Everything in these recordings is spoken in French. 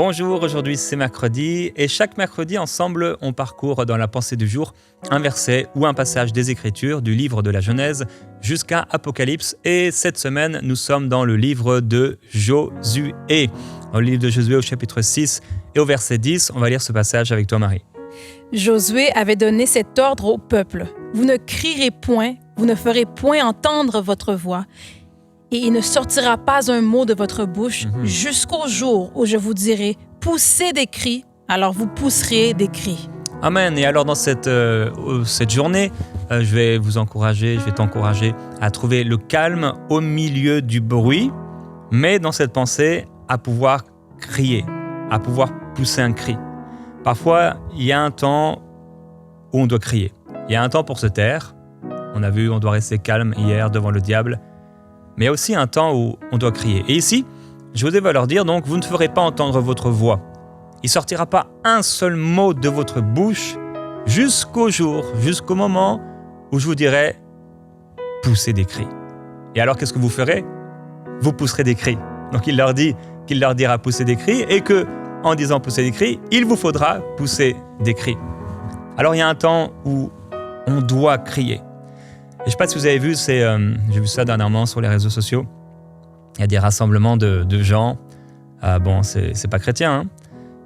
Bonjour, aujourd'hui c'est mercredi et chaque mercredi ensemble on parcourt dans la pensée du jour un verset ou un passage des Écritures du livre de la Genèse jusqu'à Apocalypse et cette semaine nous sommes dans le livre de Josué. Dans le livre de Josué au chapitre 6 et au verset 10, on va lire ce passage avec toi Marie. Josué avait donné cet ordre au peuple. Vous ne crierez point, vous ne ferez point entendre votre voix. Et il ne sortira pas un mot de votre bouche jusqu'au jour où je vous dirai « poussez des cris », alors vous pousserez des cris. Amen. Et alors dans cette journée, je vais t'encourager à trouver le calme au milieu du bruit, mais dans cette pensée, à pouvoir crier, à pouvoir pousser un cri. Parfois, il y a un temps où on doit crier. Il y a un temps pour se taire. On a vu, on doit rester calme hier devant le diable. Mais il y a aussi un temps où on doit crier. Et ici, Josué va leur dire donc, vous ne ferez pas entendre votre voix. Il ne sortira pas un seul mot de votre bouche jusqu'au moment où je vous dirai, poussez des cris. Et alors, qu'est-ce que vous ferez ? Vous pousserez des cris. Donc, il leur dit qu'il leur dira pousser des cris et que, en disant pousser des cris, il vous faudra pousser des cris. Alors, il y a un temps où on doit crier. Et je ne sais pas si vous avez vu, j'ai vu ça dernièrement sur les réseaux sociaux. Il y a des rassemblements de gens. C'est pas chrétien. Hein.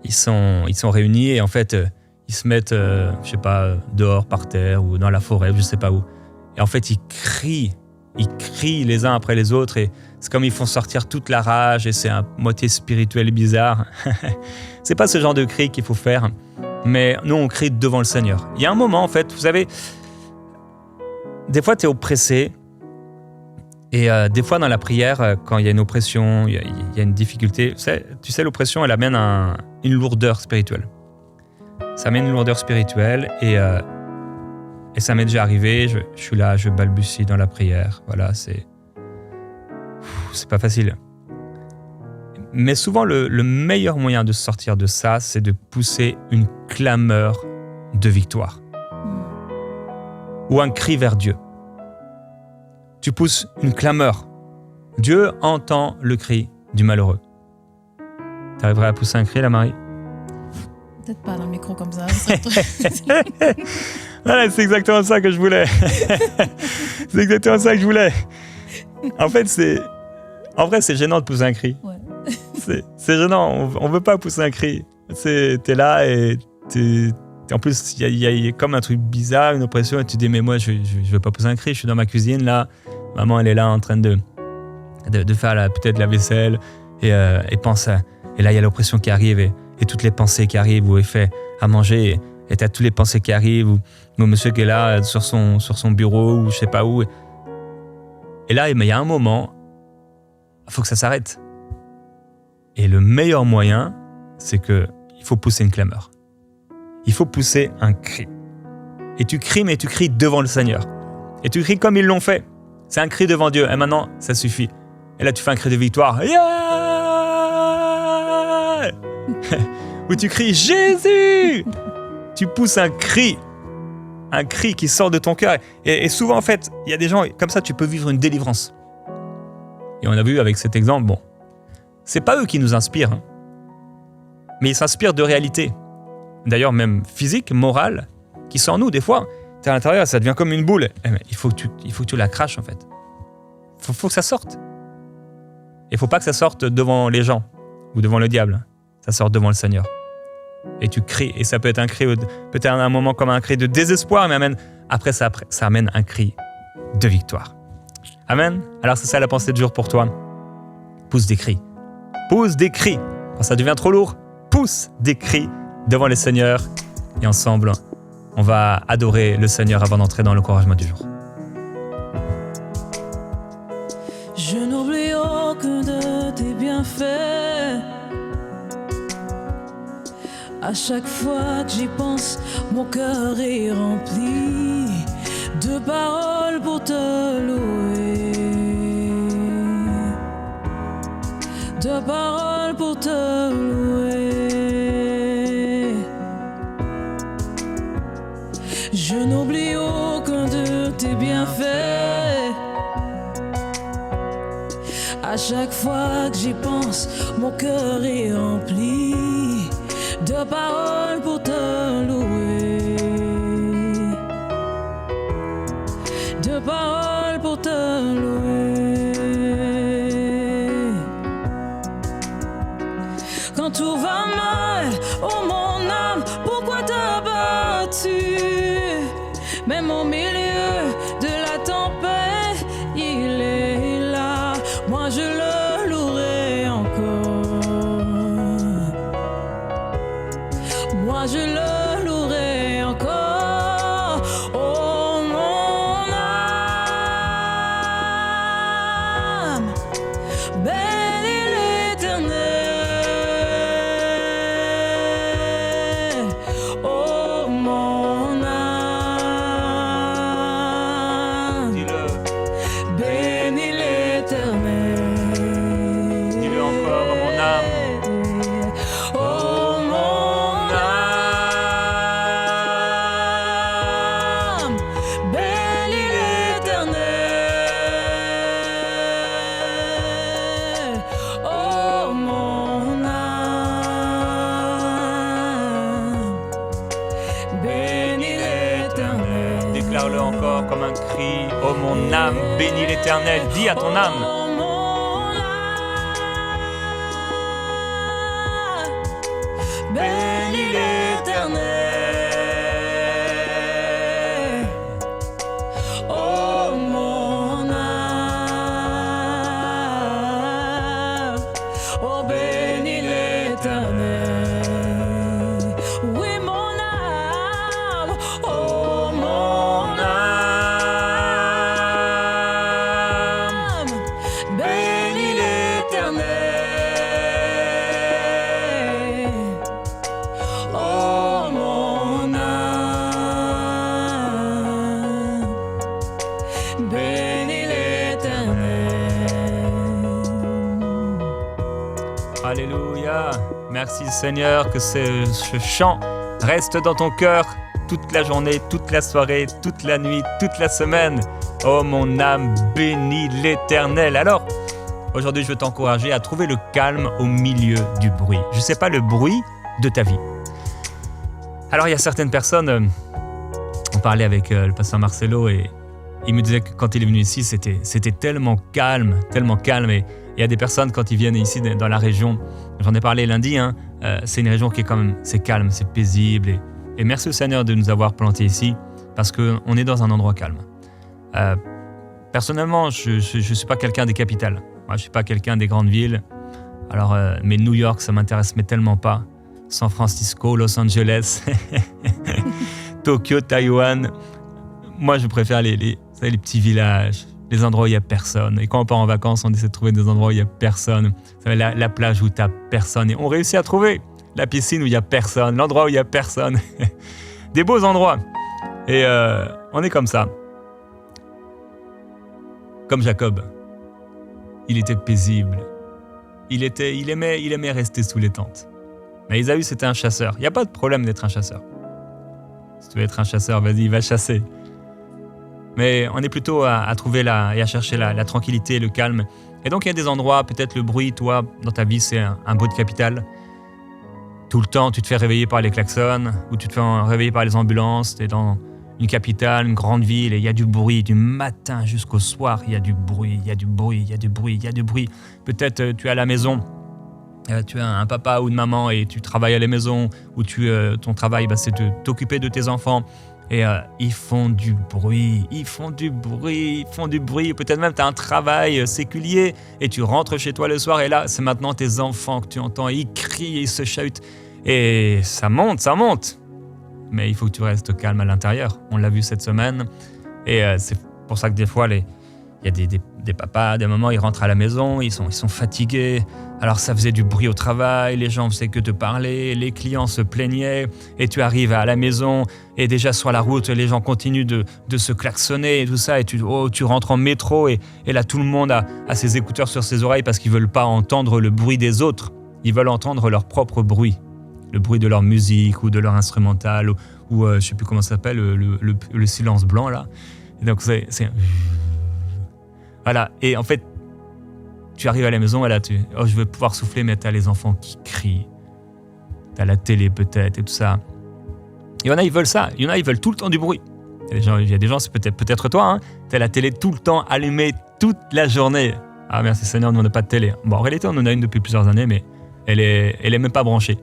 Ils sont réunis et en fait, ils se mettent, dehors, par terre ou dans la forêt, je ne sais pas où. Et en fait, ils crient les uns après les autres et c'est comme ils font sortir toute la rage et c'est un moitié spirituel bizarre. C'est pas ce genre de cri qu'il faut faire, mais nous, on crie devant le Seigneur. Il y a un moment, en fait, vous savez, des fois, tu es oppressé et des fois, dans la prière, quand il y a une oppression, il y a une difficulté, tu sais, l'oppression, elle amène une lourdeur spirituelle. Ça amène une lourdeur spirituelle et ça m'est déjà arrivé, je suis là, je balbutie dans la prière. Voilà, c'est pas facile. Mais souvent, le meilleur moyen de sortir de ça, c'est de pousser une clameur de victoire. Ou un cri vers Dieu. Tu pousses une clameur. Dieu entend le cri du malheureux. Tu arriverais à pousser un cri, là, Marie ? Peut-être pas dans le micro comme ça. Voilà, c'est exactement ça que je voulais. C'est exactement ça que je voulais. En fait, c'est gênant de pousser un cri. Ouais. C'est gênant. On veut pas pousser un cri. T'es là et en plus, il y a comme un truc bizarre, une oppression, et tu te dis, mais moi, je veux pas pousser un cri, je suis dans ma cuisine, là, maman, elle est là en train de faire peut-être la vaisselle, et pense à... Et là, il y a l'oppression qui arrive, et toutes les pensées qui arrivent, où il fait à manger, et t'as toutes les pensées qui arrivent, ou monsieur qui est là, sur son bureau, ou je sais pas où. Et là, il y a un moment, il faut que ça s'arrête. Et le meilleur moyen, c'est qu'il faut pousser une clameur. Il faut pousser un cri. Et tu cries, mais tu cries devant le Seigneur. Et tu cries comme ils l'ont fait. C'est un cri devant Dieu. Et maintenant, ça suffit. Et là, tu fais un cri de victoire. Yeah! Ou tu cries Jésus! Tu pousses un cri qui sort de ton cœur. Et souvent, en fait, il y a des gens, comme ça, tu peux vivre une délivrance. Et on a vu avec cet exemple, c'est pas eux qui nous inspirent, hein, mais ils s'inspirent de réalité. D'ailleurs, même physique, morale, qui sont en nous. Des fois, tu es à l'intérieur, ça devient comme une boule. Il faut que tu la craches, en fait. Il faut que ça sorte. Il ne faut pas que ça sorte devant les gens ou devant le diable. Ça sort devant le Seigneur. Et tu cries. Et ça peut être un cri, peut-être à un moment comme un cri de désespoir, mais après, ça amène un cri de victoire. Amen. Alors, c'est ça la pensée du jour pour toi. Pousse des cris. Pousse des cris. Quand ça devient trop lourd, pousse des cris devant le Seigneur. Et ensemble, on va adorer le Seigneur avant d'entrer dans l'encouragement du jour. Je n'oublie aucun de tes bienfaits. À chaque fois que j'y pense, mon cœur est rempli de paroles pour te louer. De paroles pour te louer. Je n'oublie aucun de tes bienfaits. À À chaque fois que j'y pense, mon cœur est rempli de paroles pour te louer, de paroles pour te louer. Quand tout va mal, oh mon âme, pourquoi t'as battu? Même au milieu de la tempête, il est là. Moi je le louerai encore. Moi je le louerai encore. Oh mon âme, bénis l'Éternel. Oh mon âme, Dis-le, bénis l'Éternel. dis-le encore, oh mon âme. Oh mon âme, bénis l'Éternel. Oh mon âme, bénis l'Éternel. Déclare-le encore comme un cri. Oh mon âme, bénis l'Éternel. Dis à ton âme. Oh mon âme, bénis l'Éternel. Oh mon âme, oh bénis l'Éternel. Oui mon âme, oh mon âme, bénis l'Éternel. Oh mon âme, bénis l'Éternel. Alléluia. Merci Seigneur que ce chant reste dans ton cœur toute la journée, toute la soirée, toute la nuit, toute la semaine. Oh mon âme, bénis l'Éternel. Alors, aujourd'hui, je veux t'encourager à trouver le calme au milieu du bruit. Je ne sais pas, le bruit de ta vie. Alors, il y a certaines personnes, on parlait avec le pasteur Marcelo et il me disait que quand il est venu ici, c'était tellement calme. Et il y a des personnes, quand ils viennent ici dans la région, j'en ai parlé lundi, c'est une région qui est quand même, c'est calme, c'est paisible. Et merci au Seigneur de nous avoir plantés ici parce qu'on est dans un endroit calme. Personnellement, je ne suis pas quelqu'un des capitales. Moi, je ne suis pas quelqu'un des grandes villes. Alors, mais New York, ça m'intéresse mais tellement pas. San Francisco, Los Angeles, Tokyo, Taïwan. Moi, je préfère les petits villages, les endroits où il n'y a personne. Et quand on part en vacances, on essaie de trouver des endroits où il n'y a personne. La plage où tu n'as personne. Et on réussit à trouver la piscine où il n'y a personne, l'endroit où il n'y a personne. Des beaux endroits. Et on est comme ça. Comme Jacob. Il était paisible. Il aimait rester sous les tentes. Mais Ésaü, c'était un chasseur. Il n'y a pas de problème d'être un chasseur. Si tu veux être un chasseur, vas-y, va chasser. Mais on est plutôt à trouver et à chercher la tranquillité, le calme. Et donc, il y a des endroits, peut-être le bruit, toi, dans ta vie, c'est un bruit de capitale. Tout le temps, tu te fais réveiller par les klaxons, ou tu te fais réveiller par les ambulances. Tu es dans une capitale, une grande ville, et il y a du bruit. Du matin jusqu'au soir, il y a du bruit, il y a du bruit, il y a du bruit, il y a du bruit. Peut-être tu es à la maison, tu as un papa ou une maman et tu travailles à la maison, ou ton travail, c'est de t'occuper de tes enfants. Et ils font du bruit. Peut-être même tu as un travail séculier et tu rentres chez toi le soir et là, c'est maintenant tes enfants que tu entends. Ils crient, ils se chahutent. Et ça monte. Mais il faut que tu restes calme à l'intérieur. On l'a vu cette semaine. Et c'est pour ça que des fois, il y a des papas, des mamans, ils rentrent à la maison, ils sont fatigués. Alors ça faisait du bruit au travail, les gens faisaient que te parler, les clients se plaignaient et tu arrives à la maison et déjà sur la route, les gens continuent de se klaxonner et tout ça et tu rentres en métro et là tout le monde a ses écouteurs sur ses oreilles parce qu'ils veulent pas entendre le bruit des autres. Ils veulent entendre leur propre bruit, le bruit de leur musique ou de leur instrumental ou je sais plus comment ça s'appelle, le silence blanc là. Et donc c'est... Voilà, et en fait, tu arrives à la maison, voilà, je vais pouvoir souffler, mais tu as les enfants qui crient. Tu as la télé peut-être et tout ça. Il y en a, ils veulent ça. Il y en a, ils veulent tout le temps du bruit. Il y a des gens, c'est peut-être toi, hein, tu as la télé tout le temps allumée toute la journée. Ah merci Seigneur, nous on n'a pas de télé. Bon, en réalité, on en a une depuis plusieurs années, mais elle est même pas branchée.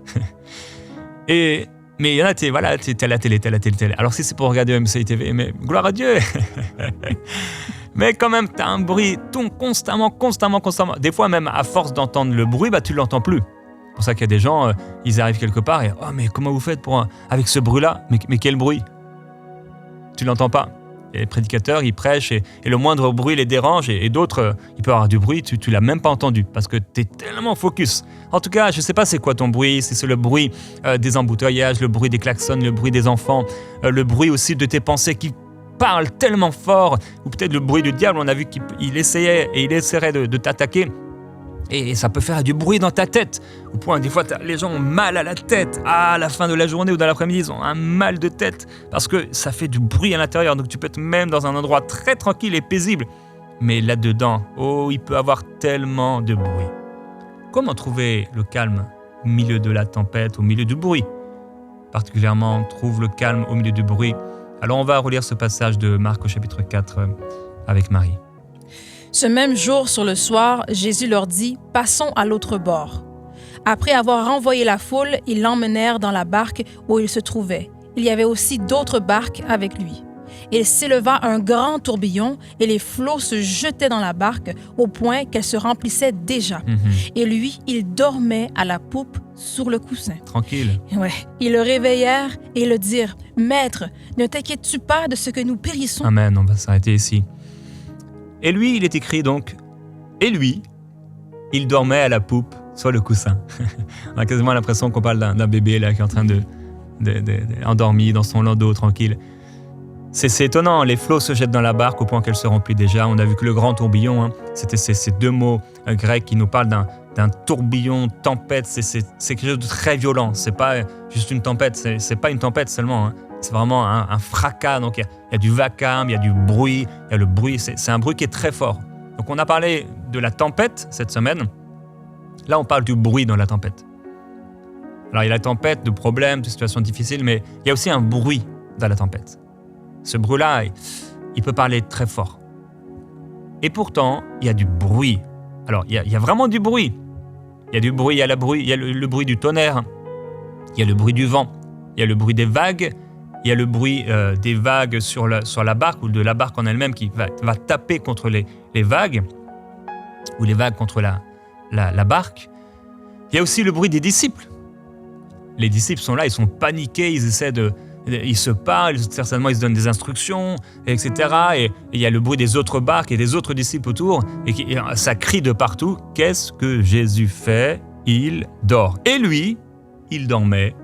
Mais il y en a, t'as la télé. Alors si c'est pour regarder MCI TV, mais gloire à Dieu. Mais quand même, t'as un bruit constamment. Des fois, même à force d'entendre le bruit, tu l'entends plus. C'est pour ça qu'il y a des gens, ils arrivent quelque part et « Oh, mais comment vous faites avec ce bruit-là ? Mais quel bruit ?» Tu l'entends pas. Et les prédicateurs, ils prêchent et le moindre bruit les dérange et d'autres, il peut y avoir du bruit, tu l'as même pas entendu parce que tu es tellement focus. En tout cas, je sais pas c'est quoi ton bruit, si c'est le bruit des embouteillages, le bruit des klaxons, le bruit des enfants, le bruit aussi de tes pensées qui parlent tellement fort, ou peut-être le bruit du diable, on a vu qu'il essayait et il essaierait de t'attaquer. Et ça peut faire du bruit dans ta tête, au point des fois les gens ont mal à la tête, à la fin de la journée ou dans l'après-midi, ils ont un mal de tête parce que ça fait du bruit à l'intérieur, donc tu peux être même dans un endroit très tranquille et paisible, mais là-dedans, il peut avoir tellement de bruit. Comment trouver le calme au milieu de la tempête, au milieu du bruit ? Particulièrement, trouve le calme au milieu du bruit. Alors on va relire ce passage de Marc au chapitre 4 avec Marie. Ce même jour, sur le soir, Jésus leur dit « Passons à l'autre bord ». Après avoir renvoyé la foule, ils l'emmenèrent dans la barque où il se trouvait. Il y avait aussi d'autres barques avec lui. Il s'éleva un grand tourbillon et les flots se jetaient dans la barque au point qu'elle se remplissait déjà. Et lui, il dormait à la poupe sur le coussin. Tranquille. Ouais. Ils le réveillèrent et le dirent « Maître, ne t'inquiètes-tu pas de ce que nous périssons ?» Amen, on va s'arrêter ici. Et lui, il est écrit donc, et lui, il dormait à la poupe sur le coussin. On a quasiment l'impression qu'on parle d'un bébé là, qui est en train de endormi dans son landau tranquille. C'est étonnant, les flots se jettent dans la barque au point qu'elle se remplit déjà. On a vu que le grand tourbillon, c'était ces deux mots grecs qui nous parlent d'un tourbillon, tempête. C'est quelque chose de très violent. C'est pas juste une tempête, c'est pas une tempête seulement. C'est vraiment un fracas. Donc il y a du vacarme, il y a du bruit, il y a le bruit. C'est un bruit qui est très fort. Donc on a parlé de la tempête cette semaine. Là, on parle du bruit dans la tempête. Alors il y a la tempête, de problèmes, de situations difficiles, mais il y a aussi un bruit dans la tempête. Ce bruit-là, il peut parler très fort. Et pourtant, il y a du bruit. Alors, il y a vraiment du bruit. Il y a du bruit, il y a le bruit du tonnerre, il y a le bruit du vent, il y a le bruit des vagues, il y a le bruit des vagues sur la barque ou de la barque en elle-même qui va taper contre les vagues ou les vagues contre la barque. Il y a aussi le bruit des disciples. Les disciples sont là, ils sont paniqués, ils se parlent, certainement ils se donnent des instructions, etc. Et il y a le bruit des autres barques et des autres disciples autour, et ça crie de partout. Qu'est-ce que Jésus fait ? Il dort. Et lui, il dormait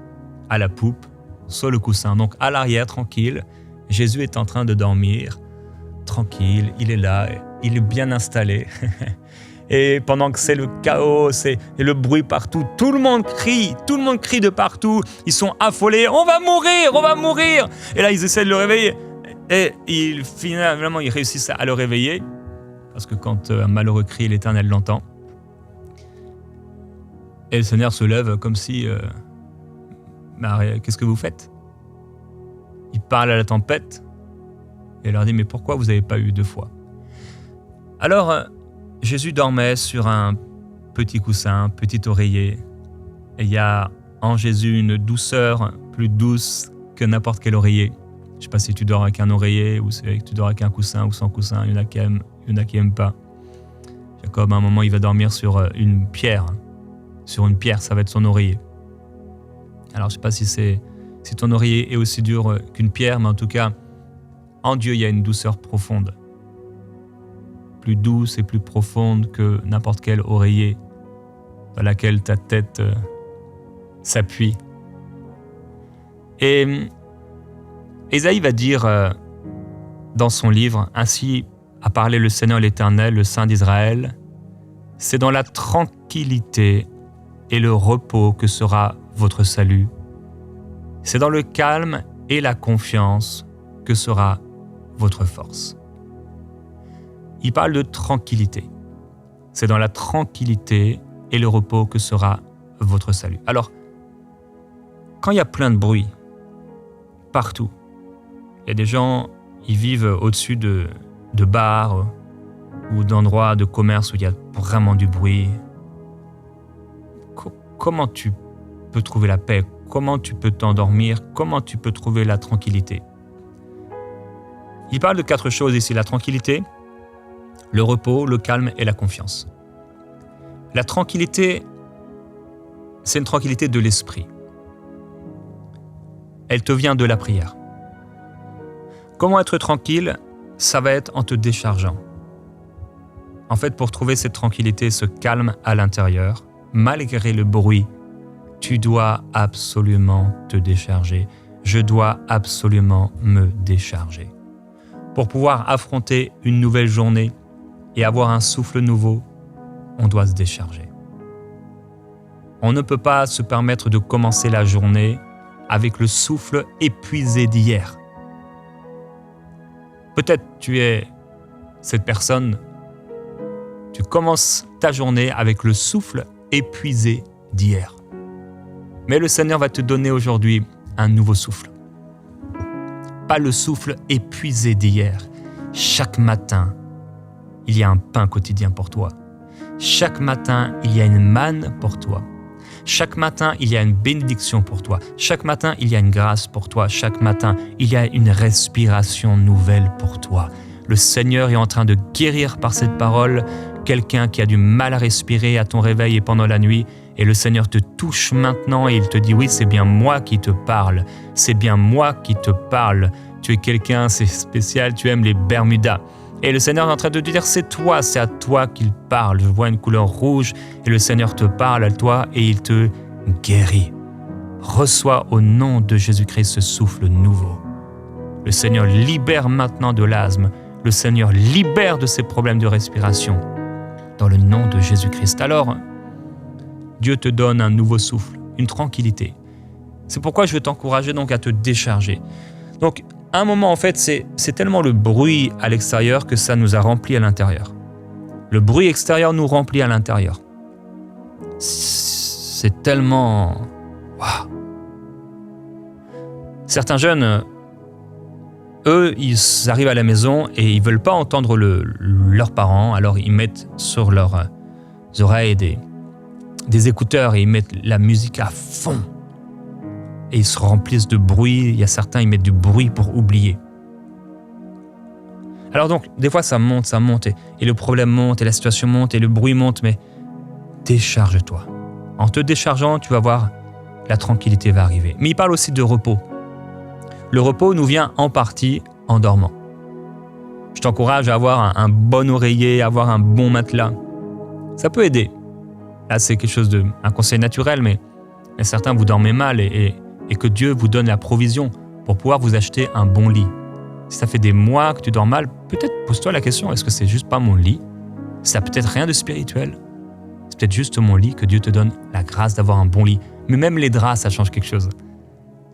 à la poupe, sur le coussin. Donc à l'arrière, tranquille, Jésus est en train de dormir, tranquille, il est là, il est bien installé. Et pendant que c'est le chaos et le bruit partout, tout le monde crie de partout. Ils sont affolés, on va mourir. Et là, ils essaient de le réveiller. Et finalement, ils réussissent à le réveiller. Parce que quand un malheureux crie, l'Éternel l'entend. Et le Seigneur se lève comme si... qu'est-ce que vous faites ? Il parle à la tempête. Et il leur dit, mais pourquoi vous n'avez pas eu de foi ? Alors... Jésus dormait sur un petit coussin, un petit oreiller. Et il y a en Jésus une douceur plus douce que n'importe quel oreiller. Je ne sais pas si tu dors avec un oreiller ou si tu dors avec un coussin ou sans coussin. Il y en a qui aiment, il y en a qui n'aiment pas. Jacob, à un moment, il va dormir sur une pierre. Sur une pierre, ça va être son oreiller. Alors, je ne sais pas si ton oreiller est aussi dur qu'une pierre, mais en tout cas, en Dieu, il y a une douceur profonde. Plus douce et plus profonde que n'importe quel oreiller dans laquelle ta tête s'appuie. Et Ésaïe va dire dans son livre, « Ainsi a parlé le Seigneur l'Éternel, le Saint d'Israël, c'est dans la tranquillité et le repos que sera votre salut. C'est dans le calme et la confiance que sera votre force. » Il parle de tranquillité. C'est dans la tranquillité et le repos que sera votre salut. Alors, quand il y a plein de bruit, partout, il y a des gens, ils vivent au-dessus de bars ou d'endroits de commerce où il y a vraiment du bruit. Comment tu peux trouver la paix? Comment tu peux t'endormir? Comment tu peux trouver la tranquillité? Il parle de 4 choses ici, la tranquillité, le repos, le calme et la confiance. La tranquillité, c'est une tranquillité de l'esprit. Elle te vient de la prière. Comment être tranquille? Ça va être en te déchargeant. En fait, pour trouver cette tranquillité, ce calme à l'intérieur, malgré le bruit, tu dois absolument te décharger. Je dois absolument me décharger. Pour pouvoir affronter une nouvelle journée et avoir un souffle nouveau, on doit se décharger. On ne peut pas se permettre de commencer la journée avec le souffle épuisé d'hier. Peut-être tu es cette personne, tu commences ta journée avec le souffle épuisé d'hier. Mais le Seigneur va te donner aujourd'hui un nouveau souffle. Pas le souffle épuisé d'hier. Chaque matin, il y a un pain quotidien pour toi. Chaque matin, il y a une manne pour toi. Chaque matin, il y a une bénédiction pour toi. Chaque matin, il y a une grâce pour toi. Chaque matin, il y a une respiration nouvelle pour toi. Le Seigneur est en train de guérir par cette parole quelqu'un qui a du mal à respirer à ton réveil et pendant la nuit. Et le Seigneur te touche maintenant et il te dit « Oui, c'est bien moi qui te parle. C'est bien moi qui te parle. Tu es quelqu'un, c'est spécial, tu aimes les Bermudas. » Et le Seigneur est en train de te dire « C'est toi, c'est à toi qu'il parle. Je vois une couleur rouge et le Seigneur te parle à toi et il te guérit. » Reçois au nom de Jésus-Christ ce souffle nouveau. Le Seigneur libère maintenant de l'asthme. Le Seigneur libère de ses problèmes de respiration. Dans le nom de Jésus-Christ. Alors, Dieu te donne un nouveau souffle, une tranquillité. C'est pourquoi je veux t'encourager donc à te décharger. Donc, à un moment, en fait, c'est tellement le bruit à l'extérieur que ça nous a remplis à l'intérieur. Le bruit extérieur nous remplit à l'intérieur. C'est tellement... Waouh! Certains jeunes, eux, ils arrivent à la maison et ils ne veulent pas entendre leurs parents, alors ils mettent sur leurs oreilles des écouteurs et ils mettent la musique à fond. Et ils se remplissent de bruit. Il y a certains, ils mettent du bruit pour oublier. Alors donc, des fois, ça monte, et le problème monte, et la situation monte, et le bruit monte, mais décharge-toi. En te déchargeant, tu vas voir, la tranquillité va arriver. Mais il parle aussi de repos. Le repos nous vient en partie en dormant. Je t'encourage à avoir un bon oreiller, à avoir un bon matelas. Ça peut aider. Là, c'est quelque chose un conseil naturel, mais certains, vous dormez mal et que Dieu vous donne la provision pour pouvoir vous acheter un bon lit. Si ça fait des mois que tu dors mal, peut-être pose-toi la question, est-ce que c'est juste pas mon lit? Ça n'a peut-être rien de spirituel. C'est peut-être juste mon lit que Dieu te donne la grâce d'avoir un bon lit. Mais même les draps, ça change quelque chose.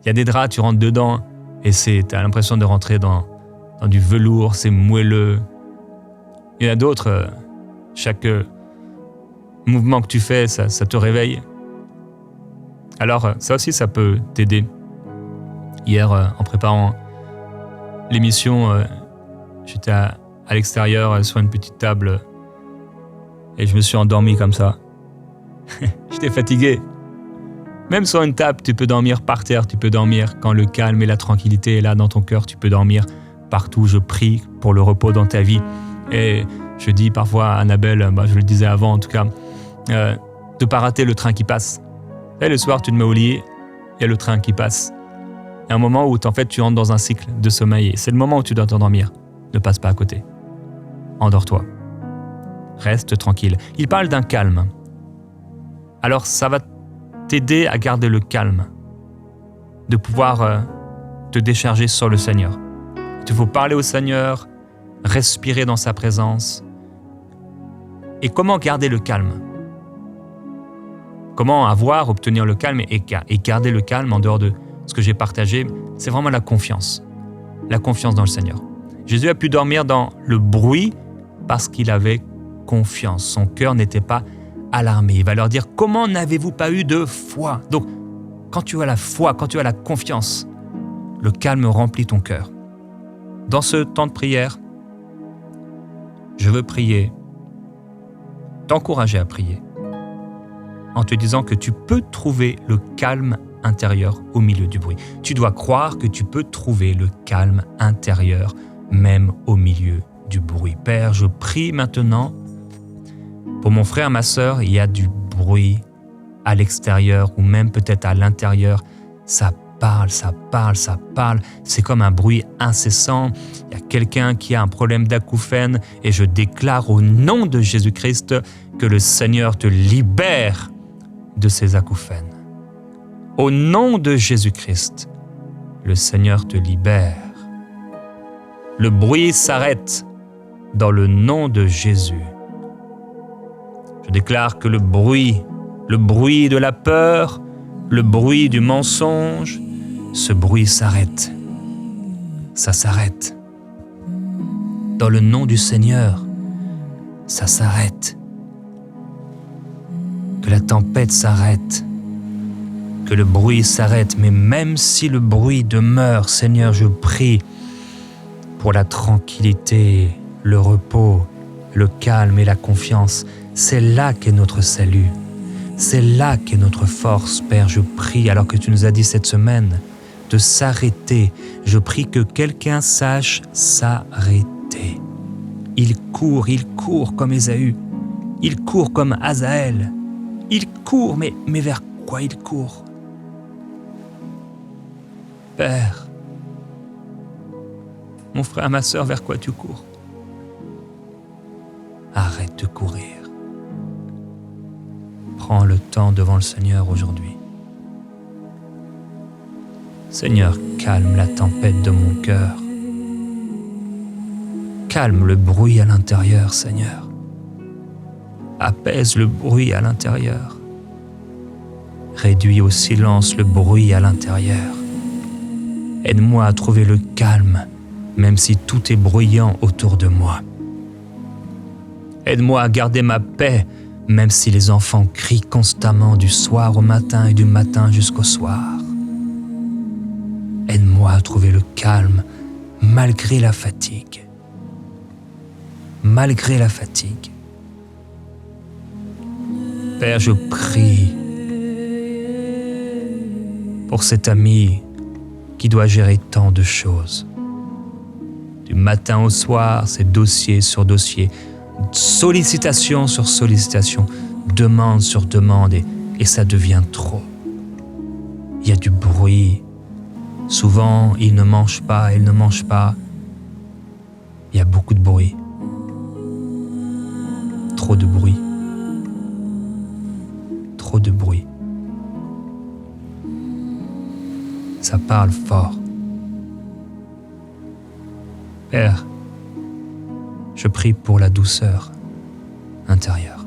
Il y a des draps, tu rentres dedans et tu as l'impression de rentrer dans du velours, c'est moelleux. Il y en a d'autres, chaque mouvement que tu fais, ça te réveille. Alors, ça aussi, ça peut t'aider. Hier, en préparant l'émission, j'étais à l'extérieur sur une petite table et je me suis endormi comme ça. J'étais fatigué. Même sur une table, tu peux dormir par terre, tu peux dormir quand le calme et la tranquillité est là dans ton cœur, tu peux dormir partout. Je prie pour le repos dans ta vie. Et je dis parfois à Annabelle, je le disais avant en tout cas, de ne pas rater le train qui passe. Et le soir, tu te mets au lit, il y a le train qui passe. Il y a un moment où en fait, tu entres dans un cycle de sommeil et c'est le moment où tu dois t'endormir. Ne passe pas à côté. Endors-toi. Reste tranquille. Il parle d'un calme. Alors, ça va t'aider à garder le calme, de pouvoir te décharger sur le Seigneur. Il faut parler au Seigneur, respirer dans sa présence. Et comment garder le calme? Comment obtenir le calme et garder le calme en dehors de ce que j'ai partagé? C'est vraiment la confiance dans le Seigneur. Jésus a pu dormir dans le bruit parce qu'il avait confiance. Son cœur n'était pas alarmé. Il va leur dire, comment n'avez-vous pas eu de foi? Donc, quand tu as la foi, quand tu as la confiance, le calme remplit ton cœur. Dans ce temps de prière, je veux prier, t'encourager à prier, en te disant que tu peux trouver le calme intérieur au milieu du bruit. Tu dois croire que tu peux trouver le calme intérieur même au milieu du bruit. Père, je prie maintenant pour mon frère, ma sœur, il y a du bruit à l'extérieur ou même peut-être à l'intérieur. Ça parle, ça parle, ça parle. C'est comme un bruit incessant. Il y a quelqu'un qui a un problème d'acouphène et je déclare au nom de Jésus-Christ que le Seigneur te libère de ces acouphènes. Au nom de Jésus-Christ, le Seigneur te libère. Le bruit s'arrête dans le nom de Jésus. Je déclare que le bruit de la peur, le bruit du mensonge, ce bruit s'arrête. Ça s'arrête. Dans le nom du Seigneur, ça s'arrête. Que la tempête s'arrête. Que le bruit s'arrête. Mais même si le bruit demeure, Seigneur, je prie pour la tranquillité, le repos, le calme et la confiance. C'est là qu'est notre salut. C'est là qu'est notre force, Père. Je prie, alors que tu nous as dit cette semaine, de s'arrêter. Je prie que quelqu'un sache s'arrêter. Il court comme Ésaü. Il court comme Azaël. Il court, mais vers quoi il court? Père, mon frère, ma sœur, vers quoi tu cours? Arrête de courir. Prends le temps devant le Seigneur aujourd'hui. Seigneur, calme la tempête de mon cœur. Calme le bruit à l'intérieur, Seigneur. Apaise le bruit à l'intérieur. Réduis au silence le bruit à l'intérieur. Aide-moi à trouver le calme, même si tout est bruyant autour de moi. Aide-moi à garder ma paix, même si les enfants crient constamment du soir au matin et du matin jusqu'au soir. Aide-moi à trouver le calme malgré la fatigue. Malgré la fatigue. Père, je prie pour cet ami qui doit gérer tant de choses. Du matin au soir, c'est dossier sur dossier, sollicitation sur sollicitation, demande sur demande, et ça devient trop. Il y a du bruit. Souvent, il ne mange pas. Il y a beaucoup de bruit. Trop de bruit. Trop de bruit. Ça parle fort. Père, je prie pour la douceur intérieure.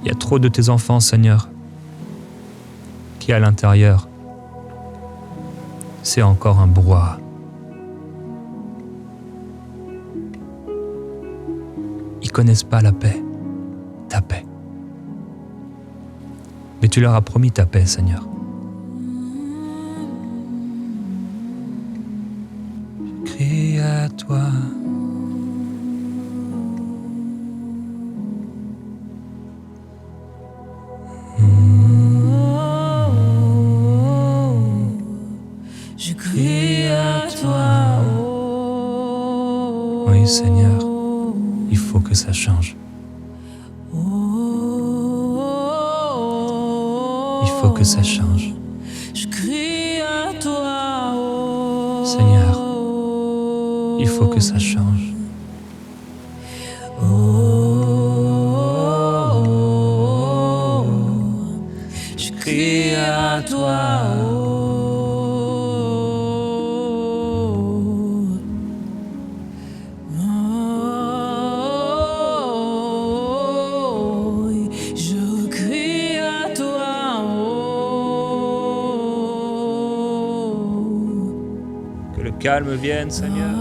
Il y a trop de tes enfants, Seigneur, qui à l'intérieur, c'est encore un brouhaha. Ils connaissent pas la paix, ta paix. Mais tu leur as promis ta paix, Seigneur. Je crie à toi. Je crie à toi. Oui, Seigneur, il faut que ça change. Il faut que ça change. Je crie à toi. Seigneur, il faut que ça change. Je crie à toi. Je crie à toi. Que le calme vienne, Seigneur.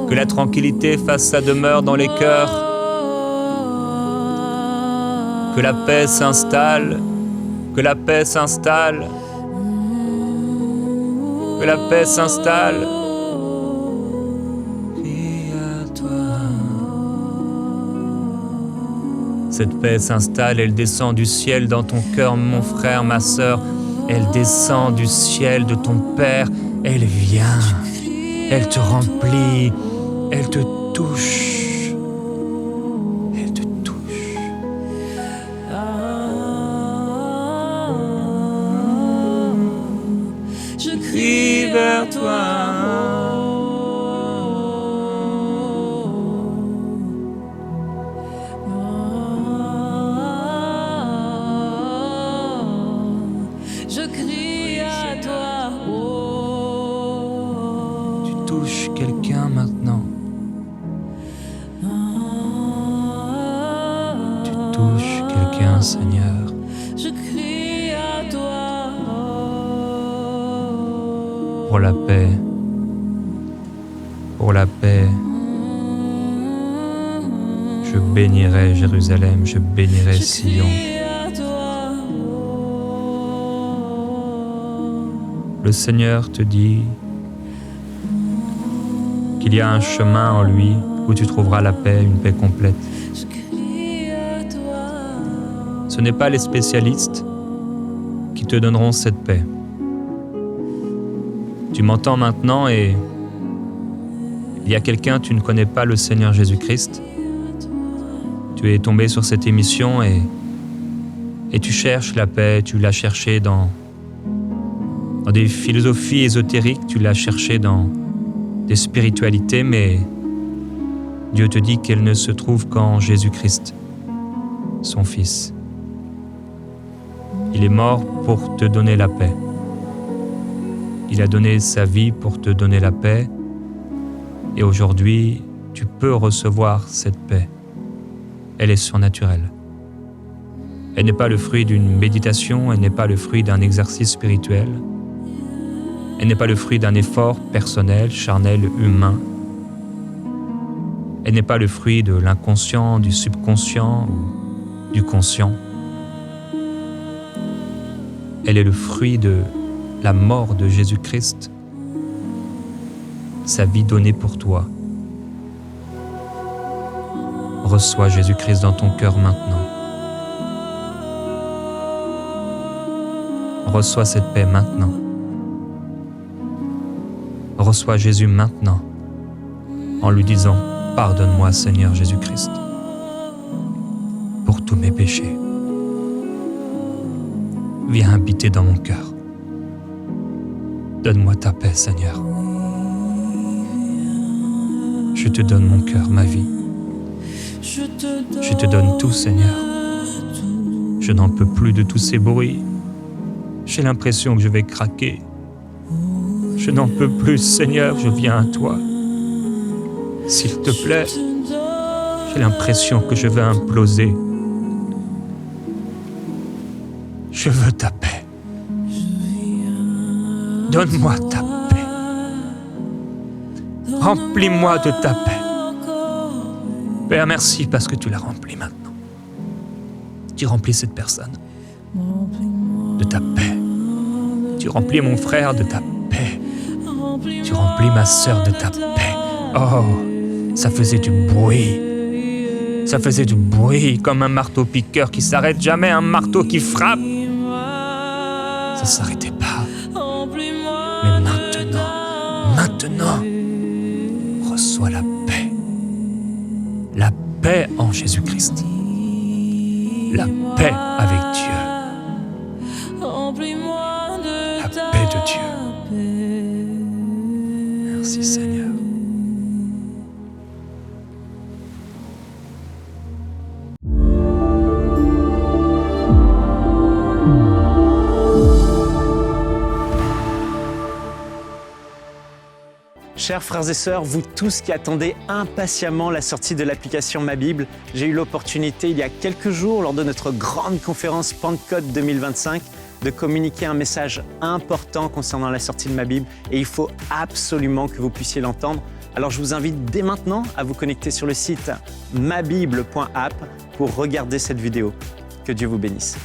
Que la tranquillité fasse sa demeure dans les cœurs. Que la paix s'installe. Que la paix s'installe. Que la paix s'installe. Cette paix s'installe, elle descend du ciel dans ton cœur, mon frère, ma sœur. Elle descend du ciel de ton Père. Elle vient. Elle te remplit. Elle te touche. Elle te touche. Je crie vers toi. Je crie à toi. Tu touches quelqu'un maintenant. Tu touches quelqu'un, Seigneur. Je crie à toi. Pour la paix. Pour la paix. Je bénirai Jérusalem, je bénirai Sion. Le Seigneur te dit qu'il y a un chemin en lui où tu trouveras la paix, une paix complète. Ce n'est pas les spécialistes qui te donneront cette paix. Tu m'entends maintenant et il y a quelqu'un, tu ne connais pas le Seigneur Jésus-Christ. Tu es tombé sur cette émission et tu cherches la paix, tu l'as cherchée dans des philosophies ésotériques, tu l'as cherchée dans des spiritualités, mais Dieu te dit qu'elle ne se trouve qu'en Jésus-Christ, son Fils. Il est mort pour te donner la paix. Il a donné sa vie pour te donner la paix. Et aujourd'hui, tu peux recevoir cette paix. Elle est surnaturelle. Elle n'est pas le fruit d'une méditation, elle n'est pas le fruit d'un exercice spirituel. Elle n'est pas le fruit d'un effort personnel, charnel, humain. Elle n'est pas le fruit de l'inconscient, du subconscient ou du conscient. Elle est le fruit de la mort de Jésus-Christ, sa vie donnée pour toi. Reçois Jésus-Christ dans ton cœur maintenant. Reçois cette paix maintenant. Reçois Jésus maintenant en lui disant « Pardonne-moi Seigneur Jésus-Christ pour tous mes péchés. Viens habiter dans mon cœur. Donne-moi ta paix Seigneur. Je te donne mon cœur, ma vie. Je te donne tout Seigneur. Je n'en peux plus de tous ces bruits. J'ai l'impression que je vais craquer. Je n'en peux plus, Seigneur, je viens à toi. S'il te plaît, j'ai l'impression que je vais imploser. Je veux ta paix. Donne-moi ta paix. Remplis-moi de ta paix. Père, merci parce que tu l'as rempli maintenant. Tu remplis cette personne de ta paix. Tu remplis mon frère de ta paix. Tu remplis ma sœur de ta paix. Oh, ça faisait du bruit. Ça faisait du bruit comme un marteau-piqueur qui s'arrête jamais, un marteau qui frappe. Ça s'arrêtait pas. Mais maintenant, reçois la paix. La paix en Jésus-Christ. La paix avec Dieu. La paix de Dieu. Merci Seigneur. Chers frères et sœurs, vous tous qui attendez impatiemment la sortie de l'application Ma Bible, j'ai eu l'opportunité il y a quelques jours, lors de notre grande conférence Pentecôte 2025, de communiquer un message important concernant la sortie de Ma Bible et il faut absolument que vous puissiez l'entendre. Alors je vous invite dès maintenant à vous connecter sur le site mabible.app pour regarder cette vidéo. Que Dieu vous bénisse.